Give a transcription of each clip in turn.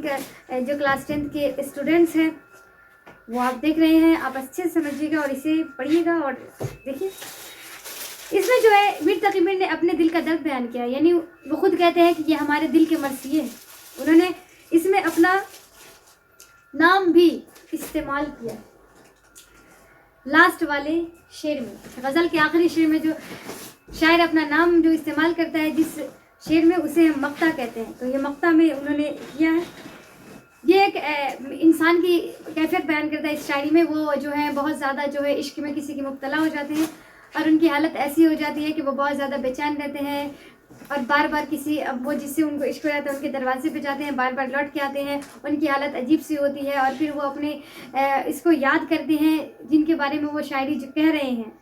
जो क्लास 10 के स्टूडेंट्स हैं वो आप देख रहे हैं, आप अच्छे से समझिएगा और इसे पढ़िएगा। और देखिए इसमें जो है मीर तकी मीर ने अपने दिल का दर्द बयान किया, यानी वो खुद कहते हैं कि ये हमारे दिल के मरसिए हैं। उन्होंने इसमें अपना नाम भी इस्तेमाल किया लास्ट वाले शेर में, गज़ल के आखिरी शेर में जो शायर अपना नाम जो इस्तेमाल करता है जिस शेर में, उसे हम मक्ता कहते हैं। तो ये मक्ता में उन्होंने किया है। ये एक इंसान की कैफियत बयान करता है इस शायरी में। वो जो है बहुत ज़्यादा जो है इश्क में किसी की मुब्तला हो जाते हैं और उनकी हालत ऐसी हो जाती है कि वो बहुत ज़्यादा बेचैन रहते हैं और बार बार किसी, अब वो जिससे उनको इश्क हो जाता है उनके दरवाजे पे जाते हैं, बार बार लौट के आते हैं, उनकी हालत अजीब सी होती है और फिर वो अपने इसको याद करते हैं जिनके बारे में वो शायरी जो कह रहे हैं।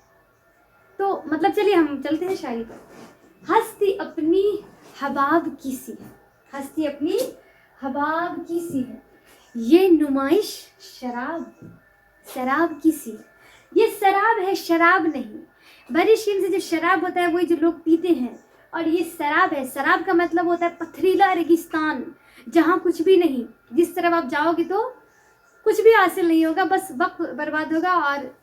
तो मतलब चलिए हम चलते हैं शायरी पर। हस्ती अपनी हबाब की सी है, हस्ती अपनी हबाब की सी है, ये नुमाइश शराब शराब की सी है। ये शराब है, शराब नहीं। बड़ी शीन से जो शराब होता है वही जो लोग पीते हैं, और ये शराब है। शराब का मतलब होता है पथरीला रेगिस्तान, जहाँ कुछ भी नहीं, जिस तरफ आप जाओगे तो कुछ भी हासिल नहीं होगा, बस वक्त बर्बाद होगा और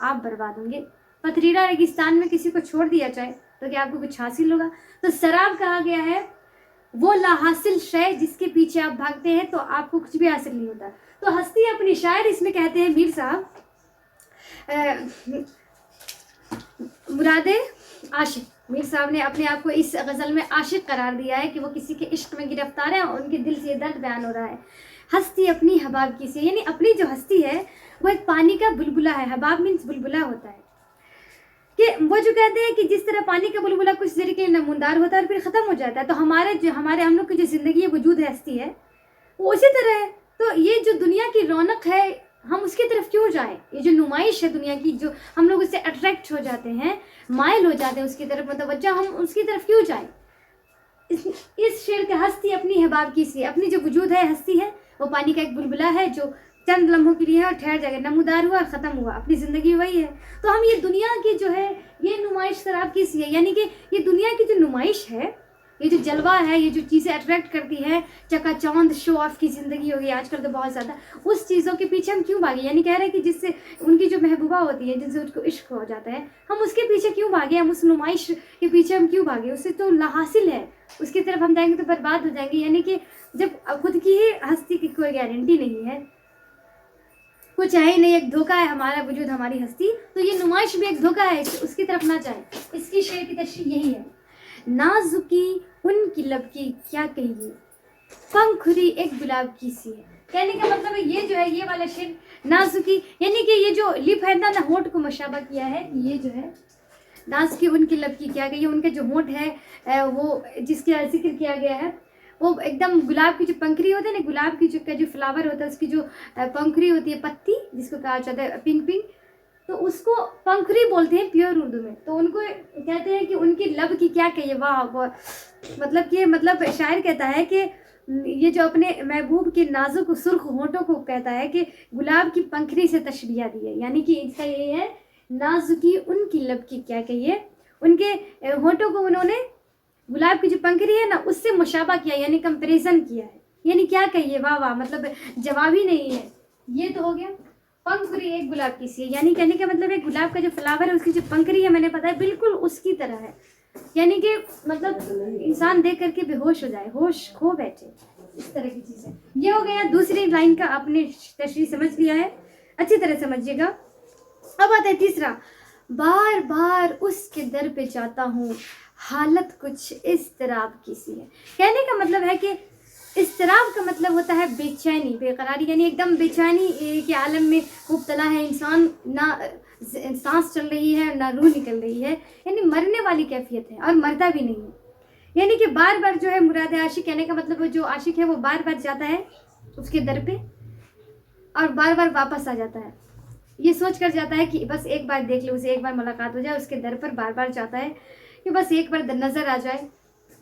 आप बर्बाद होंगे। पथरीला रेगिस्तान में किसी को छोड़ दिया जाए तो क्या आपको कुछ हासिल होगा? तो शराब कहा गया है वो लाहासिल शय जिसके पीछे आप भागते हैं तो आपको कुछ भी हासिल नहीं होता। तो हस्ती अपनी शायर इसमें कहते हैं मीर साहब मुरादे आशिक। मीर साहब ने अपने आप को इस गज़ल में आशिक करार दिया है कि वो किसी के इश्क में गिरफ्तार है और उनके दिल से ये दर्द बयान हो रहा है। हस्ती अपनी हबाब की से, यानी अपनी जो हस्ती है वो एक पानी का बुलबुला है। हबाब मीन्स बुलबुला होता है कि वो जो कहते हैं कि जिस तरह पानी का बुलबुला कुछ देर के लिए नमूदार होता है और फिर ख़त्म हो जाता है, तो हमारे हम लोग की जो ज़िंदगी है, वजूद है, हस्ती है, वो उसी तरह है। तो ये जो दुनिया की रौनक है हम उसकी तरफ क्यों जाएं? ये जो नुमाइश है दुनिया की, जो हम लोग उससे अट्रैक्ट हो जाते हैं, माइल हो जाते हैं उसकी तरफ, मतलब हम उसकी तरफ क्यों जाएं? इस शेर का हस्ती अपनी हबाब की सी, अपनी जो वजूद है, हस्ती है, वो पानी का एक बुलबुला है जो चंद लम्हों के लिए है और ठहर जाएगा, नमूदार हुआ और ख़त्म हुआ, अपनी ज़िंदगी वही है। तो हम ये दुनिया की जो है ये नुमाइश शराब की सी है, यानी कि ये दुनिया की जो नुमाइश है, ये जो जलवा है, ये जो चीज़ें अट्रैक्ट करती है, चकाचौंध शो ऑफ की ज़िंदगी हो गई आजकल तो बहुत ज़्यादा, उस चीज़ों के पीछे हम क्यों भागे? यानी कह रहे हैं कि जिससे उनकी जो महबूबा होती है, जिनसे उसको इश्क हो जाता है, हम उसके पीछे क्यों भागे? हम उस नुमाइश के पीछे हम क्यों भागे? उससे तो लाहासिल है, उसकी तरफ हम जाएंगे तो बर्बाद हो जाएंगे। यानी कि जब खुद की ही हस्ती की कोई गारंटी नहीं है, कुछ है ही नहीं, एक धोखा है हमारा वजूद, हमारी हस्ती, तो ये नुमाइश भी एक धोखा है, उसकी तरफ ना जाए। इसकी शेर की तशरीह यही है। नाजुकी उनकी लब की क्या कहिए, पंखुरी एक गुलाब की सी है। कहने का मतलब है ये जो है ये वाला शेर, नाजुकी यानी कि ये जो लिप है ना होंठ को मुशाबा किया है, ये जो है नाजुकी उनकी लब की क्या कहिए, उनके जो होंठ है वो जिसके जिक्र किया गया है वो एकदम गुलाब की जो पंखुड़ी होती है ना, गुलाब की जो फ्लावर होता है उसकी जो पंखुड़ी होती है, पत्ती जिसको कहा जाता है पिंक पिंक, तो उसको पंखुड़ी बोलते हैं प्योर उर्दू में। तो उनको कहते हैं कि उनकी लब की क्या कहिए, वाह मतलब कि मतलब शायर कहता है कि ये जो अपने महबूब के नाजुक सुर्ख होंठों को कहता है कि गुलाब की पंखुड़ी से तशबीह दी है, यानी कि इसका ये है नाजुकी उनकी लब की क्या कहिए, उनके होंठों को उन्होंने गुलाब की जो पंखुड़ी है ना उससे मुशाबा किया, यानी कंपैरिजन किया है। यानी क्या कहिए, वाह वाह, मतलब जवाब ही नहीं है। ये तो हो गया पंखुड़ी एक गुलाब की सी है, यानी कहने का मतलब है गुलाब का जो फ्लावर है उसकी जो पंखुड़ी है, मैंने बताया बिल्कुल उसकी तरह है। यानी कि मतलब इंसान देख करके बेहोश हो जाए, होश खो बैठे, इस तरह की चीज़ है। ये हो गया दूसरी लाइन का, आपने तशरीह समझ लिया है, अच्छी तरह समझिएगा। अब आता है तीसरा। बार बार उसके दर पे जाता हूँ, हालत कुछ इज़्तिराब की सी है। कहने का मतलब है कि इज़्तिराब का मतलब होता है बेचैनी, बेकरारी, यानी एकदम बेचैनी के आलम में मुब्तला है इंसान, ना सांस चल रही है ना रूह निकल रही है, यानी मरने वाली कैफियत है और मरता भी नहीं है। यानी कि बार बार जो है मुराद आशिक, कहने का मतलब जो आशिक है वो बार बार जाता है उसके दर पे और बार बार वापस आ जाता है, ये सोच कर जाता है कि बस एक बार देख लो उसे, एक बार मुलाकात हो जाए, उसके दर पर बार बार जाता है कि बस एक बार नज़र आ जाए,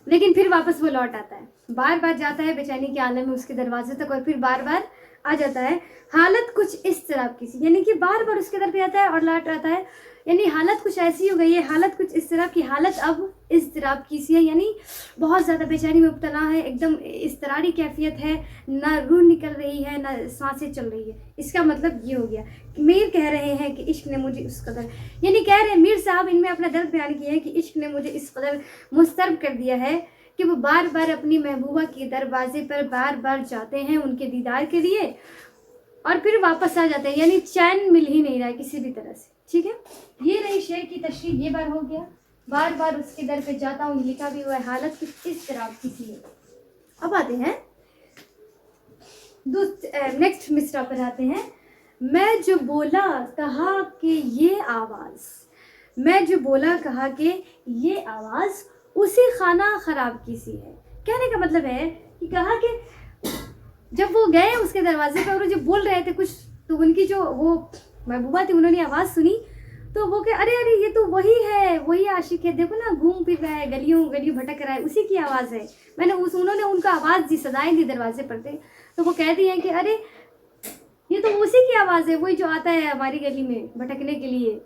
लेकिन फिर वापस वो लौट आता है, बार बार जाता है बेचैनी के आलम में उसके दरवाजे तक और फिर बार बार आ जाता है, हालत कुछ इस तरह की सी, यानी कि बार बार उसके दर पे आता है और लौट आता है, यानी हालत कुछ ऐसी हो गई है, हालत कुछ इस तरह की, हालत अब इस तरह की सी है, यानी बहुत ज़्यादा बेचैनी में मुब्तला है, एकदम इज़्तिरारी कैफियत है, ना रूह निकल रही है ना सांसें चल रही है। इसका मतलब ये हो गया। मीर कह रहे हैं कि इश्क ने मुझे उस कदर, यानी कह रहे हैं मीर साहब इनमें अपना दर्द बयान किया है कि इश्क ने मुझे इस कदर मुस्तरब कर दिया है कि वो बार बार अपनी महबूबा के दरवाजे पर बार बार जाते हैं उनके दीदार के लिए और फिर वापस आ जाते हैं, यानी चैन मिल ही नहीं रहा है किसी भी तरह से। ठीक है, ये रही शेर की तशरीह, ये बार हो गया, बार बार उसके दर पे जाता हूँ, लिखा भी हुआ है, हालत कुछ इस तरह की है। अब आते हैं नेक्स्ट मिसरा पर आते हैं। मैं जो बोला कहा कि ये आवाज़, मैं जो बोला कहा कि ये आवाज़ उसी खाना ख़राब की सी है। कहने का मतलब है कि कहा कि जब वो गए उसके दरवाजे पर और जो बोल रहे थे कुछ, तो उनकी जो वो महबूबा थी उन्होंने आवाज़ सुनी तो वो कहे अरे अरे ये तो वही है, वही आशिक है, देखो ना घूम फिर रहा है, गलियों गलियों भटक रहा है, उसी की आवाज़ है। उन्होंने उनका आवाज़ दी, सदाएं दी दरवाजे पर थे, तो वो कहती हैं कि अरे ये तो उसी की आवाज़ है, वही जो आता है हमारी गली में भटकने के लिए,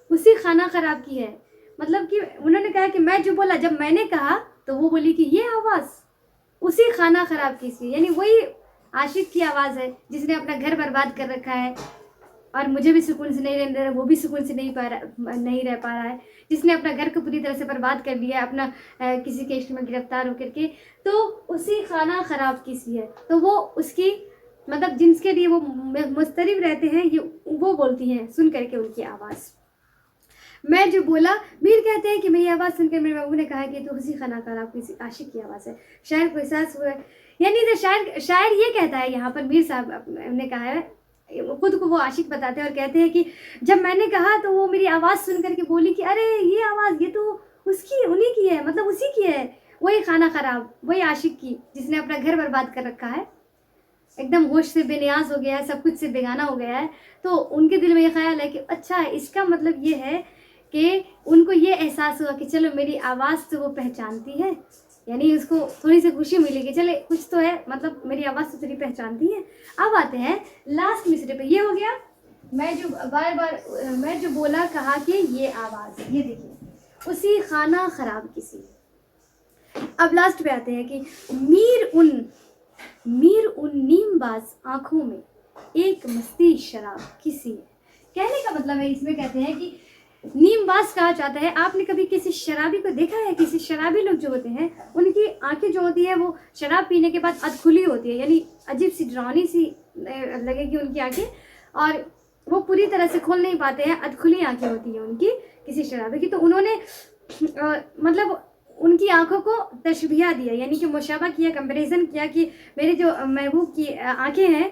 उसी खाना ख़राब की है। मतलब कि उन्होंने कहा कि मैं जो बोला, जब मैंने कहा तो वो बोली कि ये आवाज़ उसी खाना ख़राब की सी, यानी वही आशिक की आवाज़ है जिसने अपना घर बर्बाद कर रखा है और मुझे भी सुकून से नहीं रह रहा, वो भी सुकून से नहीं रह पा रहा है, जिसने अपना घर को पूरी तरह से बर्बाद कर दिया है अपना किसी के इश्क में गिरफ्तार होकर के, तो उसी खाना ख़राब की सी है। तो वो उसकी मतलब जिनके लिए वो मुस्तरिब रहते हैं, ये वो बोलती हैं सुन करके उनकी आवाज़। मैं जो बोला, मीर कहते हैं कि मेरी आवाज़ सुनकर मेरे बाबू ने कहा कि तो उसी खाना ख़राब की आशिक की आवाज़ है। शायर को एहसास हुआ है, यानी तो शायर ये कहता है, यहाँ पर मीर साहब ने कहा है, खुद को वो आशिक बताते हैं और कहते हैं कि जब मैंने कहा तो वो मेरी आवाज़ सुन करके बोली कि अरे ये आवाज़ ये तो उसकी उन्हीं की है, मतलब उसी की है, वही खाना ख़राब, वही आशिक की जिसने अपना घर बर्बाद कर रखा है, एकदम होश से बेनियाज हो गया है, सब कुछ से बेगाना हो गया है। तो उनके दिल में ये ख्याल है कि अच्छा इसका मतलब ये है कि उनको ये एहसास हुआ कि चलो मेरी आवाज़ तो वो पहचानती है, यानी उसको थोड़ी सी खुशी मिलेगी, चले कुछ तो है, मतलब मेरी आवाज़ तो थोड़ी पहचानती है। अब आते हैं लास्ट मिसरे पे, ये हो गया मैं जो बोला कहा कि ये आवाज़, ये देखिए उसी खाना ख़राब किसी। अब लास्ट पे आते हैं कि मीर उन नीमबाज आँखों में एक मस्ती शराब किसी है। कहने का मतलब है इसमें कहते हैं कि नीमबाज कहा जाता है। आपने कभी किसी शराबी को देखा है? किसी शराबी लोग जो होते हैं उनकी आंखें जो होती है वो शराब पीने के बाद अधखुली होती है, यानी अजीब सी डरावनी सी लगेगी उनकी आंखें, और वो पूरी तरह से खोल नहीं पाते हैं, अधखुली आंखें होती हैं उनकी किसी शराबी की। तो उन्होंने मतलब उनकी आंखों को तशबीह दिया, यानी कि मुशाबा किया, कंपैरिजन किया कि मेरे जो महबूब की आंखें हैं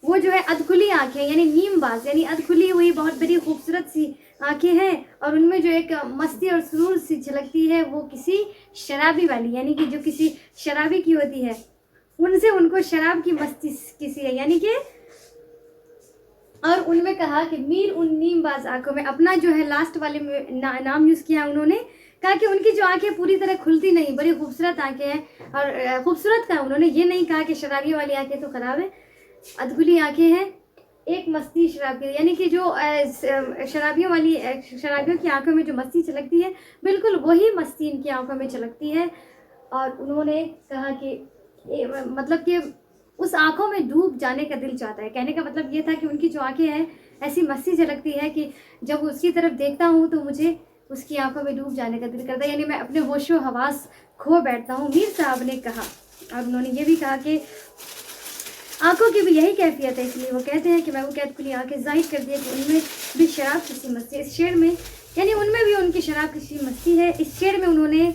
वो जो है अधखुली आंखें, यानी नीमबाज, यानी अधखुली हुई बहुत बड़ी खूबसूरत सी आंखें हैं, और उनमें जो एक मस्ती और सुरूर सी झलकती है वो किसी शराबी वाली, यानी कि जो किसी शराबी की होती है, उनसे उनको शराब की मस्ती किसी है, यानी कि। और उनमें कहा कि मीर उन नीमबाज आंखों में, अपना जो है लास्ट वाले में नाम यूज़ किया उन्होंने, कहा कि उनकी जो आंखें पूरी तरह खुलती नहीं, बड़ी खूबसूरत आंखें हैं, और खूबसूरत कहा उन्होंने, ये नहीं कहा कि शराबियों वाली आंखें तो ख़राब है, अधखुली आंखें हैं, एक मस्ती शराब की, यानी कि जो शराबियों की आंखों में जो मस्ती चलकती है, बिल्कुल वही मस्ती इनकी आंखों में चलकती है। और उन्होंने कहा कि मतलब कि उस आंखों में डूब जाने का दिल चाहता है। कहने का मतलब ये था कि उनकी जो आंखें हैं ऐसी मस्ती झलकती है कि जब उसकी तरफ देखता हूँ तो मुझे उसकी आंखों में डूब जाने का दिल करता है, यानी मैं अपने होशो हवास खो बैठता हूँ, मीर साहब ने कहा। और उन्होंने ये भी कहा कि आंखों की भी यही कैफियत है, इसलिए वो कहते हैं कि मैं वो कैद खुली आंखें जाहिर कर दिया कि उनमें भी शराब किसी मस्ती है। इस शेर में यानी उनमें भी उनकी शराब किसी मस्ती है। इस शेर में उन्होंने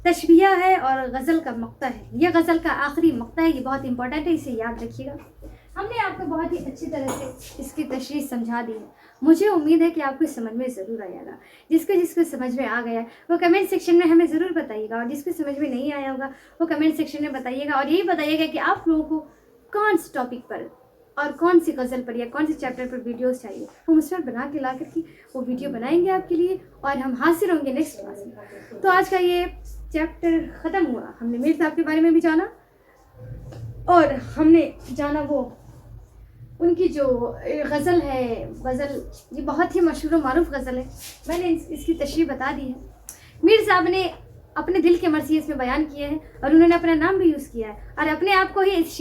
तशबीह है और गज़ल का मक्ता है, यह गज़ल का आखिरी मक्ता है, ये बहुत इंपॉर्टेंट है, इसे याद रखिएगा। हमने आपको बहुत ही अच्छी तरह से इसकी तशरीह समझा दी है, मुझे उम्मीद है कि आपको समझ में ज़रूर आएगा। जिसको समझ में आ गया वो कमेंट सेक्शन में हमें ज़रूर बताइएगा, और जिसको समझ में नहीं आया होगा वो कमेंट सेक्शन में बताइएगा, और यही बताइएगा कि आप लोगों को कौन से टॉपिक पर और कौन सी गज़ल पर या कौन से चैप्टर पर वीडियोस चाहिए, वो मुझ पर बना के ला करके वो वीडियो बनाएंगे आपके लिए, और हम हाजिर होंगे नेक्स्ट क्लास में। तो आज का ये चैप्टर ख़त्म हुआ, हमने मीर साहब के बारे में भी जाना, और हमने जाना वो ان کی جو غزل ہے، غزل یہ بہت ہی مشہور و معروف غزل ہے، میں نے اس کی تشریح بتا دی ہے۔ میر صاحب نے اپنے دل کے مرثیے اس میں بیان کیے ہیں، اور انہوں نے اپنا نام بھی یوز کیا ہے، اور اپنے آپ کو ہی اس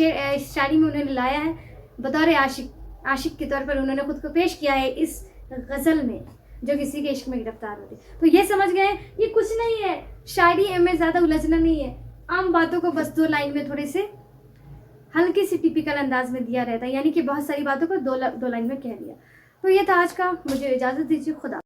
شاعری میں انہوں نے لایا ہے، بطور عاشق کے طور پر انہوں نے خود کو پیش کیا ہے اس غزل میں، جو کسی کے عشق میں گرفتار ہوتی۔ تو یہ سمجھ گئے یہ کچھ نہیں ہے، شاعری میں زیادہ الجھنا نہیں ہے، عام باتوں کو بس 2 لائن میں تھوڑے سے ہلکے سے ٹیپیکل انداز میں دیا رہتا ہے، یعنی کہ بہت ساری باتوں کو 2 لائن میں کہہ دیا۔ تو یہ تھا آج کا، مجھے اجازت دیجیے، خدا۔